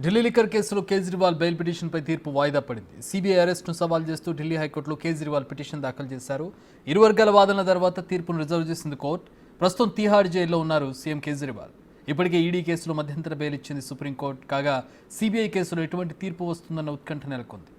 Delhi liquor కేసులో Kejriwal bail పిటిషన్పై తీర్పు వాయిదా పడింది. సిబిఐ అరెస్టును సవాల్ చేస్తూ ఢిల్లీ హైకోర్టులో కేజ్రీవాల్ పిటిషన్ దాఖలు చేశారు. ఇరు వర్గాల వాదనల తర్వాత తీర్పును రిజర్వ్ చేసింది కోర్టు. ప్రస్తుతం తిహార్ జైల్లో ఉన్నారు సీఎం కేజ్రీవాల్. ఇప్పటికే ఈడీ కేసులో మధ్యంతర బెయిల్ ఇచ్చింది సుప్రీంకోర్టు. కాగా సిబిఐ కేసులో ఎటువంటి తీర్పు వస్తుందన్న ఉత్కంఠ నెలకొంది.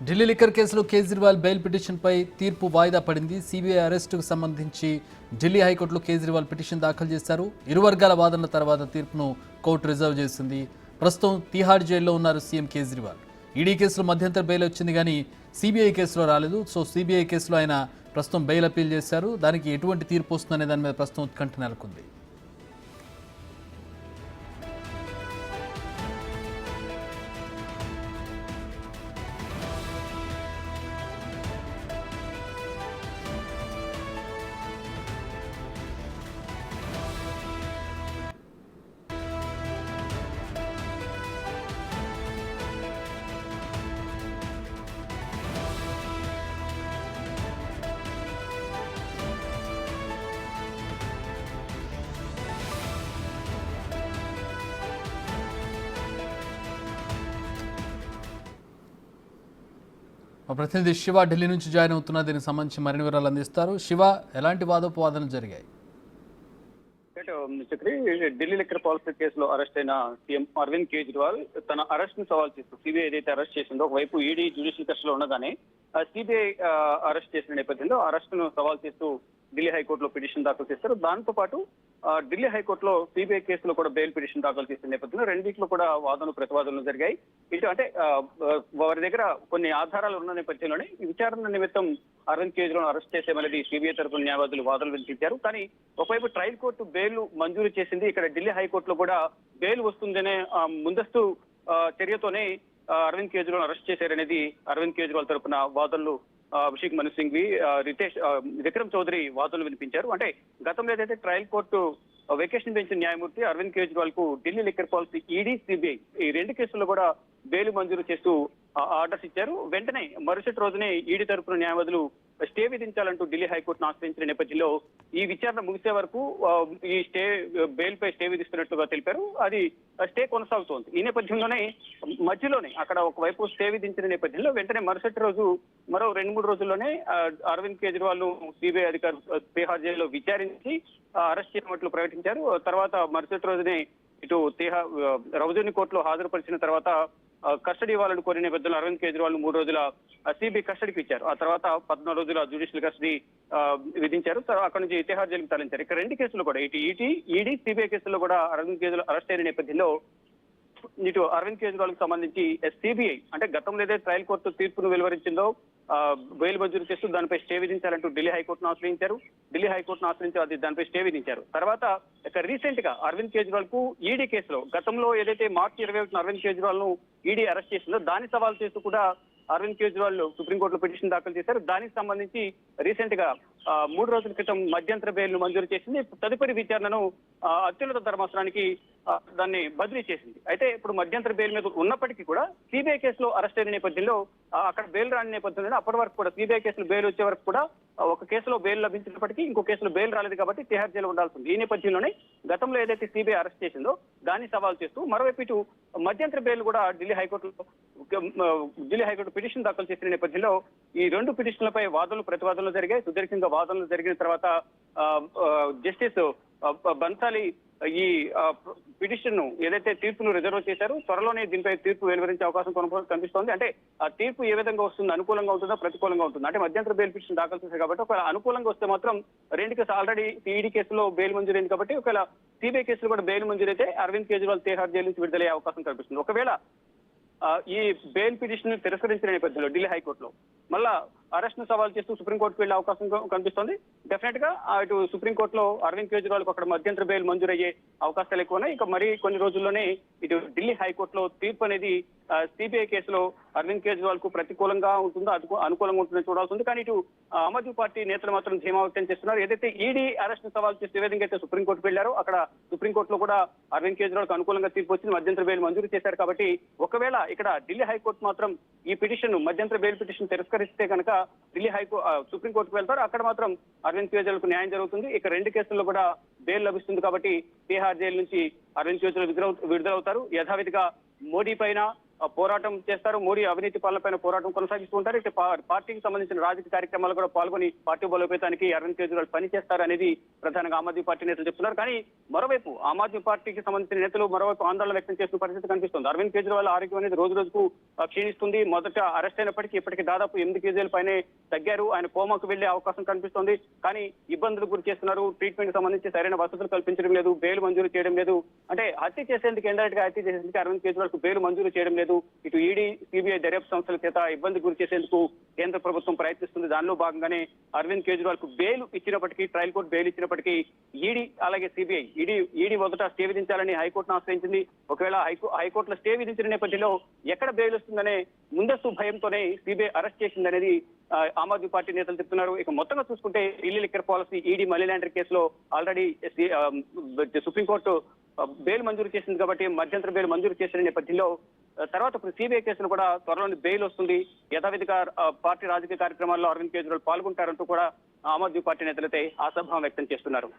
ఢిల్లీ లిక్కర్ కేసులో కేజ్రీవాల్ బెయిల్ పిటిషన్పై తీర్పు వాయిదా పడింది. సిబిఐ అరెస్టుకు సంబంధించి ఢిల్లీ హైకోర్టులో కేజ్రీవాల్ పిటిషన్ దాఖలు చేశారు. ఇరు వర్గాల వాదనల తర్వాత తీర్పును కోర్టు రిజర్వ్ చేసింది. ప్రస్తుతం తిహార్ జైల్లో ఉన్నారు సీఎం కేజ్రీవాల్. ఈడీ కేసులో మధ్యంతర బెయిల్ వచ్చింది కానీ సిబిఐ కేసులో రాలేదు. సో సిబిఐ కేసులో ఆయన ప్రస్తుతం బెయిల్ అప్పీల్ చేశారు. దానికి ఎటువంటి తీర్పు వస్తుందనే దాని మీద ప్రస్తుతం ఉత్కంఠ నెలకొంది. మా ప్రతినిధి శివ ఢిల్లీ నుంచి జాయిన్ అవుతున్నా. దీనికి సంబంధించి మరిన్ని వివరాలు అందిస్తారు. శివ, ఎలాంటి వాదోపవాదనలు జరిగాయి? ఢిల్లీ లిక్కర్ పాలసీ కేసులో అరెస్ట్ అయిన సీఎం అరవింద్ కేజ్రీవాల్ తన అరెస్ట్ ను సవాల్ చేస్తూ సిబిఐ ఏదైతే అరెస్ట్ చేసిందో, ఒకవైపు ఈడీ జ్యుడిషియల్ కస్టడీలో ఉండగానే సిబిఐ అరెస్ట్ చేసిన నేపథ్యంలో అరెస్ట్ ను సవాల్ చేస్తూ ఢిల్లీ హైకోర్టులో పిటిషన్ దాఖలు చేస్తారు. దాంతో పాటు ఢిల్లీ హైకోర్టులో సిబిఐ కేసులో కూడా బెయిల్ పిటిషన్ దాఖలు చేసిన నేపథ్యంలో రెండింటిలో కూడా వాదనలు ప్రతివాదనలు జరిగాయి. ఇటు అంటే వారి దగ్గర కొన్ని ఆధారాలు ఉన్న నేపథ్యంలోనే ఈ విచారణ నిమిత్తం అరవింద్ కేజ్రీవాల్ అరెస్ట్ చేసేమనేది సిబిఐ తరఫున న్యాయవాదులు వాదనలు వినిపించారు. కానీ ఒకవైపు ట్రయల్ కోర్టు బెయిల్ మంజూరు చేసింది. ఇక్కడ ఢిల్లీ హైకోర్టులో కూడా బెయిల్ వస్తుందనే ముందస్తు చర్యతోనే అరవింద్ కేజ్రీవాల్ అరెస్ట్ చేశారనేది అరవింద్ కేజ్రీవాల్ తరఫున వాదనలు అభిషేక్ మను సింఘ్వి, విక్రమ్ చౌదరి వాదనలు వినిపించారు. అంటే గతంలో ఏదైతే ట్రయల్ కోర్టు వెకేషన్ బెంచ్ న్యాయమూర్తి అరవింద్ కేజ్రీవాల్ కు Delhi liquor policy, ED, CBI ఈ రెండు కేసుల్లో కూడా బెయిల్ మంజూరు చేస్తూ ఆర్డర్స్ ఇచ్చారు. వెంటనే మరుసటి రోజునే ఈడీ తరపున న్యాయవాదులు స్టే విధించాలంటూ ఢిల్లీ హైకోర్టును ఆశ్రయించిన నేపథ్యంలో ఈ విచారణ ముగిసే వరకు ఈ స్టే బెయిల్ పై స్టే విధిస్తున్నట్టుగా తెలిపారు. అది స్టే కొనసాగుతోంది. ఈ నేపథ్యంలోనే మధ్యలోనే అక్కడ ఒకవైపు స్టే విధించిన నేపథ్యంలో వెంటనే మరుసటి రోజు మరో 2-3 రోజుల్లోనే అరవింద్ కేజ్రీవాల్ ను సిబిఐ అధికారులు తిహార్ జైల్లో విచారించి అరెస్ట్ చేసినట్లు ప్రకటించారు. తర్వాత మరుసటి రోజునే ఇటు రౌజని కోర్టులో హాజరుపరిచిన తర్వాత కస్టడీ ఇవ్వాలని కోరిన నేపథ్యంలో అరవింద్ కేజ్రీవాల్ 3 రోజుల సిబిఐ కస్టడీకి ఇచ్చారు. ఆ తర్వాత 14 రోజుల జ్యుడిషియల్ కస్టడీ విధించారు. అక్కడ నుంచి తిహార్ జైలుకి తరలించారు. ఇక్కడ రెండు కేసులు కూడా ఇటు ఈడీ, సిబిఐ కేసుల్లో కూడా అరవింద్ కేజ్రీవాల్ అరెస్ట్ అయిన నేపథ్యంలో ఇటు అరవింద్ కేజ్రీవాల్ కు సంబంధించి సిబిఐ అంటే గతంలో ఏదైతే ట్రయల్ కోర్టు తీర్పును వెలువరించిందో బెయిల్ మంజూరు చేస్తూ దానిపై స్టే విధించాలంటూ ఢిల్లీ హైకోర్టును ఆశ్రయించారు. ఢిల్లీ హైకోర్టును ఆశ్రయించి అది దానిపై స్టే విధించారు. తర్వాత ఇక రీసెంట్ గా అరవింద్ కేజ్రీవాల్ కు ఈడీ కేసులో గతంలో ఏదైతే మార్చి 21న అరవింద్ కేజ్రీవాల్ ను ఈడీ అరెస్ట్ చేసిందో దాన్ని సవాల్ చేస్తూ కూడా అరవింద్ కేజ్రీవాల్ సుప్రీంకోర్టులో పిటిషన్ దాఖలు చేశారు. దానికి సంబంధించి రీసెంట్ గా 3 రోజుల క్రితం మధ్యంతర బెయిల్ ను మంజూరు చేసింది. తదుపరి విచారణను అత్యున్నత ధర్మాసనానికి దాన్ని బదిలీ చేసింది. అయితే ఇప్పుడు మధ్యంతర బెయిల్ మీద ఉన్నప్పటికీ కూడా సిబిఐ కేసులో అరెస్ట్ అయిన నేపథ్యంలో అక్కడ బెయిల్ రాని నేపథ్యంలో అప్పటి వరకు కూడా సిబిఐ కేసులో బెయిల్ వచ్చే వరకు కూడా ఒక కేసులో బెయిల్ లభించినప్పటికీ ఇంకో కేసులో బెయిల్ రాలేదు కాబట్టి తిహార్ జైలు ఉండాల్సింది. ఈ నేపథ్యంలోనే గతంలో ఏదైతే సిబిఐ అరెస్ట్ చేసిందో దాన్ని సవాల్ చేస్తూ మరోవైపు ఇటు మధ్యంతర బెయిల్ కూడా ఢిల్లీ హైకోర్టు పిటిషన్ దాఖలు చేసిన నేపథ్యంలో ఈ రెండు పిటిషన్లపై వాదనలు ప్రతివాదనలు జరిగాయి. సుదీర్ఘంగా వాదనలు జరిగిన తర్వాత జస్టిస్ బన్సాలి ఈ పిటిషన్ ను ఏదైతే తీర్పును రిజర్వ్ చేశారు, త్వరలోనే దీనిపై తీర్పు వెలువరించే అవకాశం కనిపిస్తోంది. అంటే ఆ తీర్పు ఏ విధంగా వస్తుంది, అనుకూలంగా ఉంటుందా ప్రతికూలంగా ఉంటుందా? అంటే మధ్యంతర బెయిల్ పిటిషన్ దాఖలు చేశారు కాబట్టి ఒకవేళ అనుకూలంగా వస్తే మాత్రం రెండు కేసు ఆల్రెడీ ఈడీ కేసులో బెయిల్ మంజూరైంది కాబట్టి ఒకవేళ సిబిఐ కేసులో కూడా బెయిల్ మంజూరైతే అరవింద్ కేజ్రీవాల్ తిహార్ జైలు నుంచి విడుదలయ్యే అవకాశం కనిపిస్తుంది. ఒకవేళ ఈ బెయిల్ పిటిషన్ తిరస్కరించిన నేపథ్యంలో ఢిల్లీ హైకోర్టులో మళ్ళా అరెస్ట్ ను సవాల్ చేస్తూ సుప్రీంకోర్టుకు వెళ్లే అవకాశం కనిపిస్తోంది. డెఫినెట్ గా ఇటు సుప్రీంకోర్టులో అరవింద్ కేజ్రీవాల్ అక్కడ మధ్యంతర బెయిల్ మంజూరయ్యే అవకాశాలు ఎక్కువ ఉన్నాయి. ఇక మరి కొన్ని రోజుల్లోనే ఇటు ఢిల్లీ హైకోర్టులో తీర్పు అనేది సిబిఐ కేసులో అరవింద్ కేజ్రీవాల్ కు ప్రతికూలంగా ఉంటుందో అనుకూలంగా ఉంటుందని చూడాల్సి ఉంది. కానీ ఇటు ఆమ్ ఆద్మీ పార్టీ నేతలు మాత్రం ధీమా వ్యక్తం చేస్తున్నారు. ఏదైతే ఈడీ అరెస్ట్ ను సవాల్ చేసే విధంగా అయితే సుప్రీంకోర్టుకు వెళ్లారో అక్కడ సుప్రీంకోర్టులో కూడా అరవింద్ కేజ్రీవాల్ కు అనుకూలంగా తీర్పు వచ్చింది, మధ్యంతర బెయిల్ మంజూరు చేశారు. కాబట్టి ఒకవేళ ఇక్కడ ఢిల్లీ హైకోర్టు మాత్రం ఈ పిటిషన్ మధ్యంతర బెయిల్ పిటిషన్ తిరస్కరిస్తే కనుక ఢిల్లీ సుప్రీంకోర్టుకు వెళ్తారు. అక్కడ మాత్రం అరవింద్ కేజ్రీవాల్ కు న్యాయం జరుగుతుంది. ఇక రెండు కేసుల్లో కూడా బెయిల్ లభిస్తుంది. కాబట్టి తిహార్ జైలు నుంచి అరవింద్ కేజ్రీవాల్ విడుదలవుతారు. యథావిధిగా మోడీ పైన పోరాటం చేస్తారు. మోడీ అవినీతి పాలన పైన పోరాటం కొనసాగిస్తూ ఉంటారు. ఇక పార్టీకి సంబంధించిన రాజకీయ కార్యక్రమాలు కూడా పాల్గొని పార్టీ బలోపేతానికి అరవింద్ కేజ్రీవాల్ పనిచేస్తారు అనేది ప్రధానంగా ఆమ్ ఆద్మీ పార్టీ నేతలు చెప్తున్నారు. కానీ మరోవైపు ఆమ్ ఆద్మీ పార్టీకి సంబంధించిన నేతలు మరోవైపు ఆందోళన వ్యక్తం చేస్తున్న పరిస్థితి కనిపిస్తుంది. అరవింద్ కేజ్రీవాల్ ఆరోగ్యం అనేది రోజు రోజుకు క్షీణిస్తుంది. మొదట అరెస్ట్ అయినప్పటికీ ఇప్పటికీ దాదాపు 8 కేజీల పైనే తగ్గారు. ఆయన కోమాకు వెళ్లే అవకాశం కనిపిస్తోంది. కానీ ఇబ్బందులు గురి చేస్తున్నారు. ట్రీట్మెంట్ సంబంధించి సరైన వసతులు కల్పించడం లేదు, బెయిల్ మంజూరు చేయడం లేదు. అంటే హత్య చేసేందుకు ఇండైరెక్ట్ గా హత్య చేసేందుకు అరవింద్ కేజ్రీవాల్ కు బెయిల్ మంజూరు చేయడం లేదు. ఇటు ఈడీ సిబిఐ దర్యాప్తు సంస్థల చేత ఇబ్బంది గురి చేసేందుకు కేంద్ర ప్రభుత్వం ప్రయత్నిస్తుంది. దానిలో భాగంగానే అరవింద్ కేజ్రీవాల్ కు బెయిల్ ఇచ్చినప్పటికీ, ట్రయల్ కోర్టు బెయిల్ ఇచ్చినప్పటికీ ఈడీ అలాగే సిబిఐ ఈడీ మొదట స్టే విధించాలని హైకోర్టును ఆశ్రయించింది. ఒకవేళ హైకోర్టులో స్టే విధించిన నేపథ్యంలో ఎక్కడ బెయిల్ వస్తుందనే ముందస్తు భయంతోనే CBI arrest చేసిందనేది Aam Aadmi party నేతలు చెప్తున్నారు. ఇక మొత్తంగా చూసుకుంటే Delhi liquor policy ED money laundering కేసులో ఆల్రెడీ సుప్రీంకోర్టు బెయిల్ మంజూరు చేసింది. కాబట్టి మధ్యంతర బెయిల్ మంజూరు చేసిన నేపథ్యంలో తర్వాత ఇప్పుడు సిబిఐ కేసును కూడా త్వరలోని బెయిల్ వస్తుంది. యథావిధిగా పార్టీ రాజకీయ కార్యక్రమాల్లో అరవింద్ కేజ్రీవాల్ పాల్గొంటారంటూ కూడా ఆమ్ ఆద్మీ పార్టీ నేతలైతే ఆశాభావం వ్యక్తం చేస్తున్నారు.